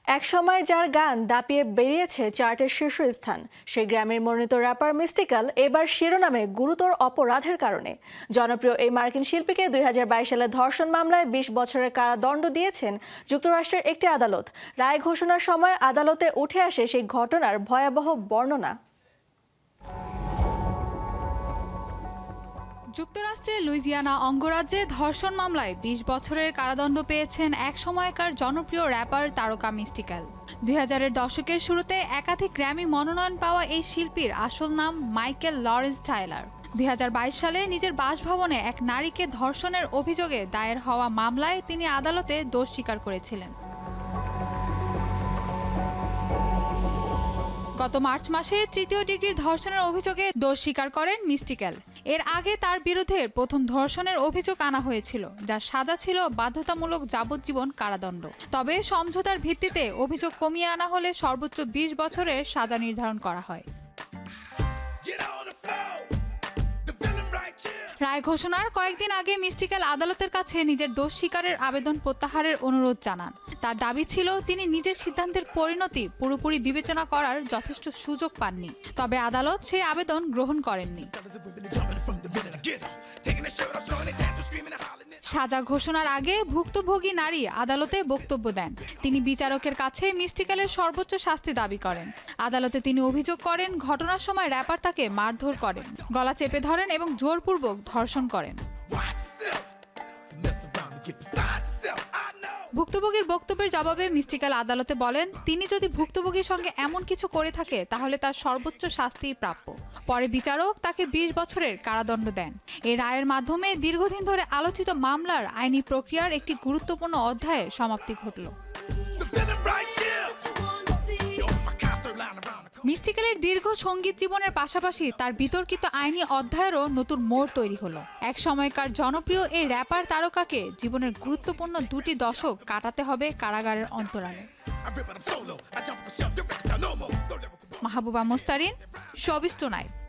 একসময় যার গান দাপিয়ে বেরিয়েছে চার্টের শীর্ষস্থান, সেই গ্র্যামির মনোনীত র্যাপার মিস্টিক্যাল এবার শিরোনামে গুরুতর অপরাধের কারণে। জনপ্রিয় এই মার্কিন শিল্পীকে 2022 সালে ধর্ষণ মামলায় 20 বছরের কারাদণ্ড দিয়েছেন যুক্তরাষ্ট্রের একটি আদালত। রায় ঘোষণার সময় আদালতে উঠে আসে সেই ঘটনার ভয়াবহ বর্ণনা। যুক্তরাষ্ট্রের লুইজিয়ানা অঙ্গরাজ্যে ধর্ষণ মামলায় 20 বছরের কারাদণ্ড পেয়েছেন এক সময়কার জনপ্রিয় র্যাপার তারকা মিস্টিক্যাল। 2000-এর দশকের শুরুতে একাধিক গ্র্যামি মনোনয়ন পাওয়া এই শিল্পীর আসল নাম মাইকেল লরেন্স টাইলার। 2022 সালে নিজের বাসভবনে এক নারীকে ধর্ষণের অভিযোগে দায়ের হওয়া মামলায় তিনি আদালতে দোষ স্বীকার করেছিলেন। গত মার্চ মাসে তৃতীয় ডিগ্রির ধর্ষণের অভিযোগে দোষ স্বীকার করেন মিস্টিক্যাল। এর আগে তার বিরুদ্ধে প্রথম ধর্ষণের অভিযোগ আনা হয়েছিল, যার সাজা ছিল বাধ্যতামূলক যাবজ্জীবন কারাদণ্ড। তবে সমঝোতার ভিত্তিতে অভিযোগ কমিয়ে আনা হলে সর্বোচ্চ 20 বছরের সাজা নির্ধারণ করা হয়। রায় ঘোষণার কয়েকদিন আগে মিস্টিক্যাল আদালতের কাছে নিজের দোষ স্বীকারের আবেদন প্রত্যাহারের অনুরোধ জানান। তার দাবি ছিল তিনি নিজের সিদ্ধান্তের পরিণতি পুরোপুরি বিবেচনা করার যথেষ্ট সুযোগ পাননি। তবে আদালত সেই আবেদন গ্রহণ করেননি। সাজা ঘোষণার আগে ভুক্তভোগী নারী আদালতে বক্তব্য দেন। তিনি বিচারকের কাছে মিস্টিক্যালের সর্বোচ্চ শাস্তি দাবি করেন। আদালতে তিনি অভিযোগ করেন ঘটনার সময় র্যাপার তাকে মারধর করেন, গলা চেপে ধরেন এবং জোরপূর্বক ধর্ষণ করেন। ভুক্তভোগীর বক্তব্যের জবাবে মিস্টিক্যাল আদালতে বলেন তিনি যদি ভুক্তভোগীর সঙ্গে এমন কিছু করে থাকে তাহলে তার সর্বোচ্চ শাস্তিই প্রাপ্য। পরে বিচারক তাকে 20 বছরের কারাদণ্ড দেন। এই রায়ের মাধ্যমে দীর্ঘদিন ধরে আলোচিত মামলার আইনি প্রক্রিয়ার একটি গুরুত্বপূর্ণ অধ্যায়ের সমাপ্তি ঘটল। মিস্টিক্যালের দীর্ঘ সঙ্গীত জীবনের পাশাপাশি তার বিতর্কিত আইনি অধ্যায়েরও নতুন মোড় তৈরি হলো। এক সময়কার জনপ্রিয় এই র্যাপার তারকাকে জীবনের গুরুত্বপূর্ণ 2টি দশক কাটাতে হবে কারাগারের অন্তরালে। Mahbuba Mostarin, showbiz tonight.